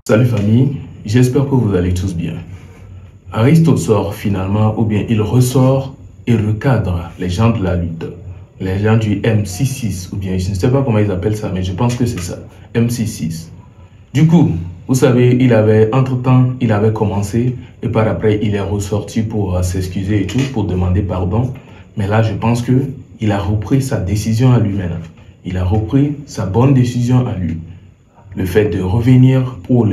Salut famille, j'espère que vous allez tous bien. Aristote sort finalement, ou bien il ressort et recadre les gens de la lutte. Les gens du M66, ou bien je ne sais pas comment ils appellent ça, mais je pense que c'est ça, M66. Du coup, vous savez, entre-temps, il avait commencé et par après, il est ressorti pour s'excuser et tout, pour demander pardon. Mais là, je pense que il a repris sa décision à lui-même. Il a repris sa bonne décision à lui. Le fait de revenir pour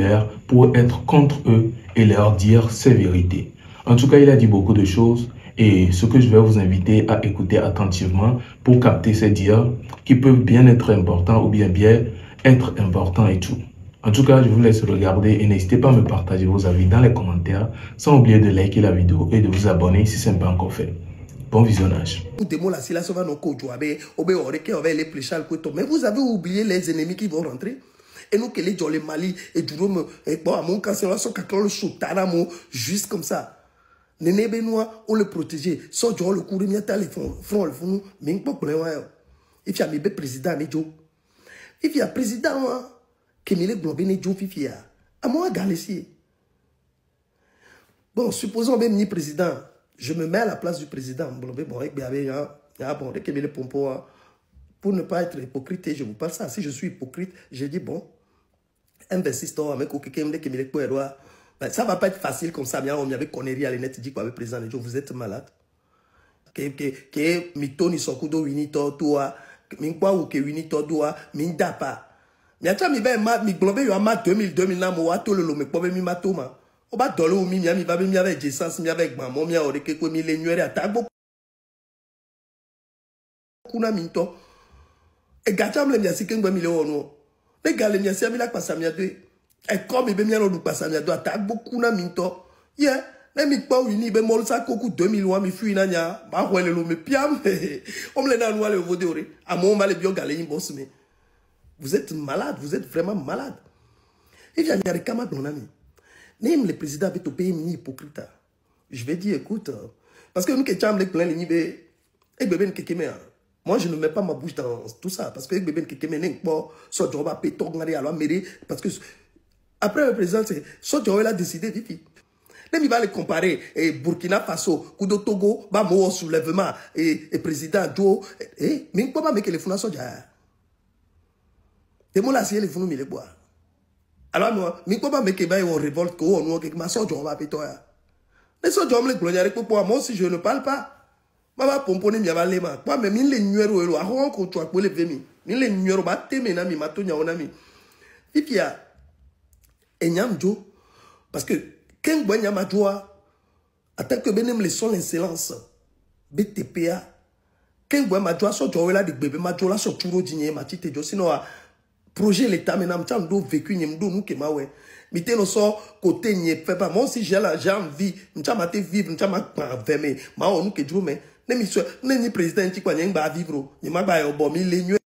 être contre eux et leur dire ses vérités. En tout cas, il a dit beaucoup de choses et ce que je vais vous inviter à écouter attentivement pour capter ces dires qui peuvent bien être importants ou bien être importants et tout. En tout cas, je vous laisse regarder et n'hésitez pas à me partager vos avis dans les commentaires sans oublier de liker la vidéo et de vous abonner si ce n'est pas encore fait. Bon visionnage. Mais vous avez oublié les ennemis qui vont rentrer. Et nous, que les gens, les Mali, et du Rome, et bon, à mon cas, c'est là, le choutaramo, juste comme ça. Néné Benoît, on le protéger. Sans Dieu, le courrier, il y a les front, le fond, mais pas pour le il y a mes président, mais Joe. Il y a président, qui me l'a globé, Joe, Fifia. À moi, Galicie. Bon, supposons même ni président. Je me mets à la place du président. Bon, pour ne pas être hypocrite, je vous parle ça. Si je suis hypocrite, je dis bon, investisseur avec ça va pas être facile comme ça. On m'avait connerie à l'inet, dit quoi, avec président, vous êtes malade. Que mitoni sokudo winito toi, minkwa ou que winito doa, mindapa. Mais attends, mi globe yo ama 2000 na mo wato le me pobe mi matoma. O ba dole o mi va mi avec essence mi avec maman mi ore ke ko mi le nyere atagbo. Kuna minto. Et gâcham le mia si kengbe mi le ono. Les gars, les miens, c'est la passamia de. Et comme il y a un passamia de attaque, beaucoup na minto. Yeah, les mitpa unis, ben mol sa koku 2000 wa mi fui nanya. Ba wele lo me piam. On me l'a noua le vodéoré. À mon mal et bio galé boss me. Vous êtes malade, vous êtes vraiment malade. Et j'ai un camarade mon ami. Même le président avait au pays ni hypocrite. Je vais dire, écoute, parce que nous qui sommes les pleins les niveaux, et bébé qui est moi, je ne mets pas ma bouche dans tout ça. Parce que bébé qui est soit job à péton, parce que après le président, c'est soit job a décidé, vivi. Là, il va les comparer. Et Burkina Faso, Kudo Togo, Bamo soulèvement, et président Joe, mais il pas mettre les fonds à soja. Des mots là, c'est les fonds, mais les bois. Alors, moi, mais pas mettre les on révolte, qu'on a ma soja, on va péton. Les soja, on me les glorieux pour moi, si je ne parle pas. Mama pompone mi avale ma kwa me min le nuero elo a ho ko to akole vemi min le nuero ba teme na mi matonya ona mi ipia enyam jo parce que ken gwa nyama joa attaque que benem le son l'excellence BTPA ken gwa ma joa so jo wela de bebe ma joa so turo jinye ma tite jo sino a projet l'état menam cham do vécu nyem do nou ke ma we mi te no so côté nye fait pas moi si j'ai envie m'chama te vivre m'chama pa veme ma onu ke dro me ni président qui quoi n'yeng ba vivre ni ma ba yo bo mi le nyere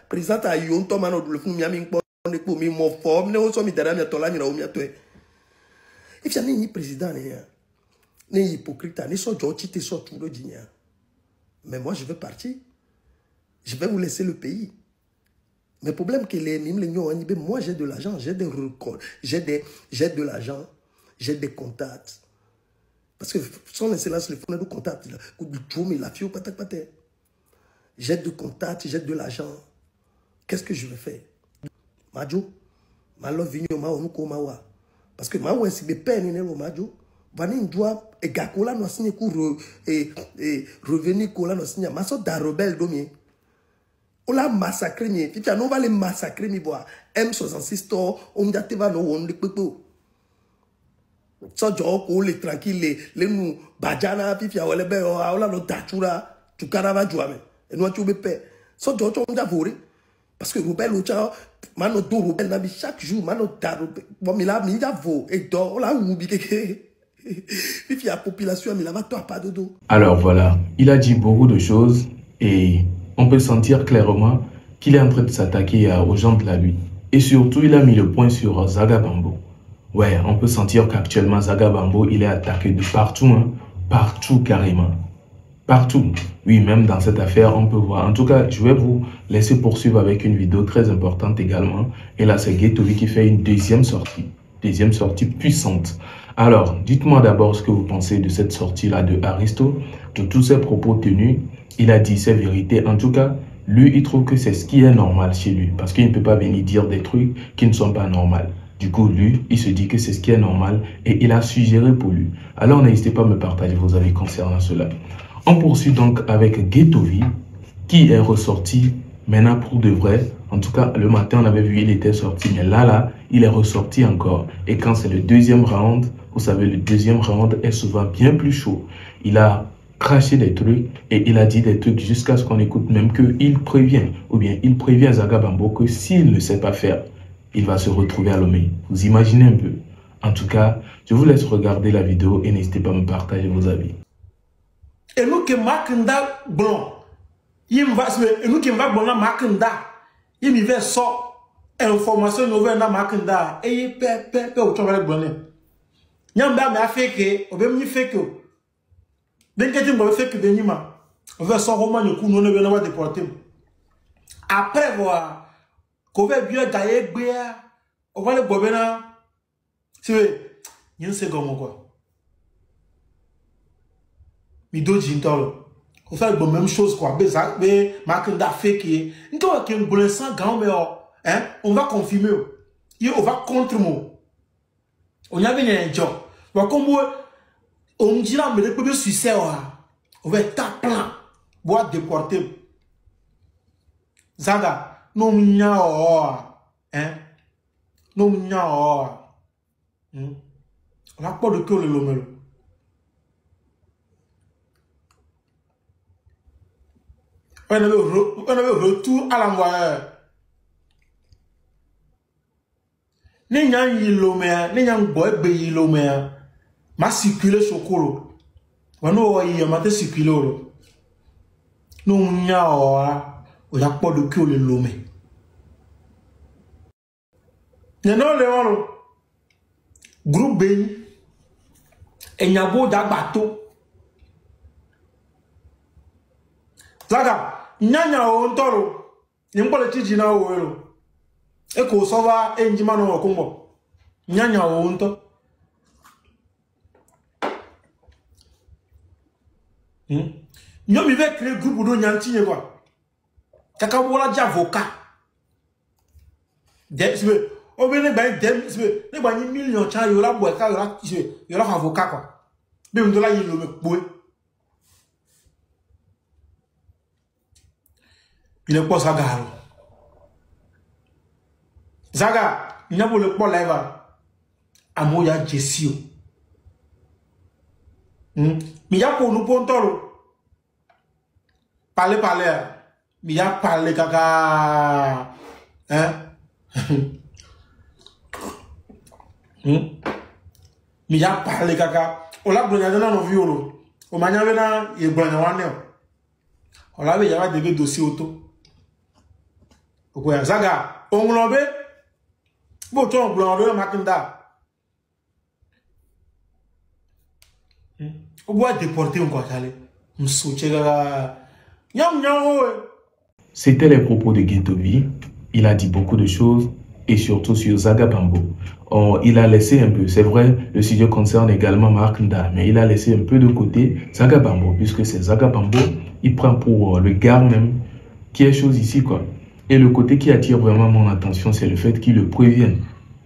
président a yo nto ma no le fun mi ami npo ne po mi mo form ne o so mi dara mi to la ni ra o mi ato e if ya ni président ne hypocrite ne so jo ti te so tout le dinya mais moi je veux partir, je vais vous laisser le pays. Mais problème que les mimes les nyo ben moi j'ai de l'argent, j'ai de l'argent, j'ai des contacts. Parce que son excellence, le fond de contact, j'ai de contacts, j'ai de l'argent. Qu'est-ce que je vais faire? Majo, ma love vigno ma onuko mawa. Parce que ma ouais si be peine ne lo majo, vani doit et gakola no signé cour et revenir kola no signé ma so da rebelle domi. On l'a massacré ni, puis on va les massacrer mi bois. M66 to on date va no on de pepo. So jo ko le tranquille le nous bajana pipi awele be o ala no tatura tu karava joame et nous tu be pe so jo on da vore parce que rebelle o cha mano do rebelle na bi chaque jour mano da bon mi la mi da vo et do la ubi keke pipi la population mi la va toi pas dodo. Alors voilà, il a dit beaucoup de choses et on peut sentir clairement qu'il est en train de s'attaquer aux gens de la lutte et surtout il a mis le point sur Zaga Bambo. Ouais, on peut sentir qu'actuellement, Zaga Bambo, il est attaqué de partout, hein, partout carrément. partout. Oui, même dans cette affaire, on peut voir. En tout cas, je vais vous laisser poursuivre avec une vidéo très importante également. Et là, c'est Ghetto-V qui fait une deuxième sortie puissante. Alors, dites-moi d'abord ce que vous pensez de cette sortie-là de Aristo, de tous ses propos tenus. Il a dit ses vérités. En tout cas, lui, il trouve que c'est ce qui est normal chez lui. Parce qu'il ne peut pas venir dire des trucs qui ne sont pas normaux. Du coup, lui, il se dit que c'est ce qui est normal et il a suggéré pour lui. Alors, n'hésitez pas à me partager vos avis concernant cela. On poursuit donc avec Ghetto-V, qui est ressorti maintenant pour de vrai. En tout cas, le matin, on avait vu, il était sorti. Mais là, il est ressorti encore. Et quand c'est le deuxième round, vous savez, le deuxième round est souvent bien plus chaud. Il a craché des trucs et il a dit des trucs jusqu'à ce qu'on écoute même qu'il prévient. Ou bien, il prévient Zaga Bambo que s'il ne sait pas faire, il va se retrouver à Lomé. Vous imaginez un peu. En tout cas, je vous laisse regarder la vidéo et n'hésitez pas à me partager vos avis. Et nous qui Makenda blanc, et nous qui va bon Makenda, il me fait ça information nouvelle na Makenda et pe au travail bonnet. Nyamba me a fait que au même fait que dès que tu me fait que Benima, on va son roman le coup non ne va déporter. Après voir qu'on va bien gagner bien, on va le bobena. C'est n'y c'est comme quoi. Mi do jintolo. On fait la même chose quoi. Mais Makenda fait que nous qui un sans grand mais hein, on va confirmer. On va contre moi. On y a bien un job. Comme on dit là mais le premier succès on va taper plan boire déporter. Zaga non nya hein. Non nya on a pas de que le lomelo. On avait retour à l'envoyeur. Ni nyan yilomea, ni nyan boy be yilomea. Ma circuler sokolo. Wano yi ma te circuler. No nya o ya po de ki o le lome. Neno le wano. Groupe B. Enyabo da bateau. Zaga, nyanya o ntoro. Nimbo le tiji na o ero. Eko sova enjima no okumbo. Nyanya o nto. Nyomi ve créer groupe do nyanti ye quoi. Kaka wola di avocat. Des o be ne ba dem ne ba ni million cha yo la boy ka yo la avocat quoi. Be ndo la yilo me boy. Il est pas Zaga. Zaga, il n'a pas le pas live. Amoya Jessio. Mais il y a pour nous pour tolo. Parler. Mais il y a parler caca. Hein? Mais il y a parler caca. On l'a blonné dans nos violo. On m'a dit là, il est blonné wane. On l'a vu, il y a des dossiers auto. Zaga, on l'envoie. Bon, tu on l'envoie Makenda. On va déporter encore. C'était les propos de Ghetto-V. Il a dit beaucoup de choses et surtout sur Zaga Bambo. Il a laissé un peu, c'est vrai, le sujet concerne également Makenda, mais il a laissé un peu de côté Zaga Bambo, puisque c'est Zaga Bambo, il prend pour le gars même qui est chose ici quoi. Et le côté qui attire vraiment mon attention, c'est le fait qu'il le prévienne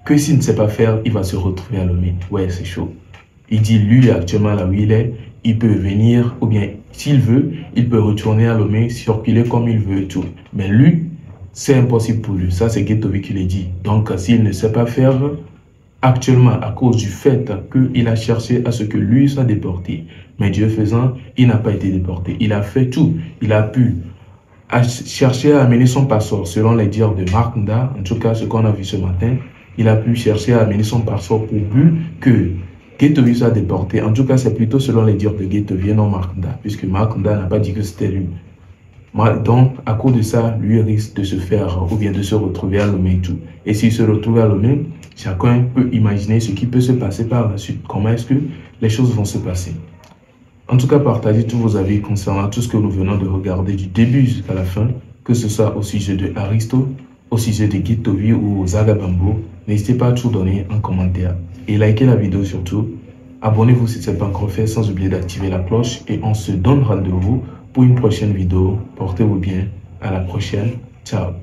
que s'il ne sait pas faire, il va se retrouver à Lomé. Ouais, c'est chaud. Il dit, lui, actuellement, là où il est, il peut venir, ou bien, s'il veut, il peut retourner à Lomé, circuler comme il veut et tout. Mais lui, c'est impossible pour lui. Ça, c'est Ghetto-V qui l'a dit. Donc, s'il ne sait pas faire, actuellement, à cause du fait qu'il a cherché à ce que lui soit déporté, mais Dieu faisant, il n'a pas été déporté. Il a fait tout. Il a pu chercher à amener son passeport, selon les dires de Makenda, en tout cas ce qu'on a vu ce matin, il a pu chercher à amener son passeport pour but que Ghetto-V soit déporté. En tout cas, c'est plutôt selon les dires de Ghetto-V, non Makenda, puisque Makenda n'a pas dit que c'était lui. Donc, à cause de ça, lui risque de se faire, ou bien de se retrouver à Lomé et tout. Et s'il se retrouve à Lomé, chacun peut imaginer ce qui peut se passer par la suite. Comment est-ce que les choses vont se passer. En tout cas, partagez tous vos avis concernant tout ce que nous venons de regarder du début jusqu'à la fin, que ce soit au sujet de Aristo, au sujet de Gitovi ou Zaga Bambo. N'hésitez pas à tout donner en commentaire. Et likez la vidéo surtout. Abonnez-vous si ce n'est pas encore fait, sans oublier d'activer la cloche. Et on se donne rendez-vous pour une prochaine vidéo. Portez-vous bien. À la prochaine. Ciao.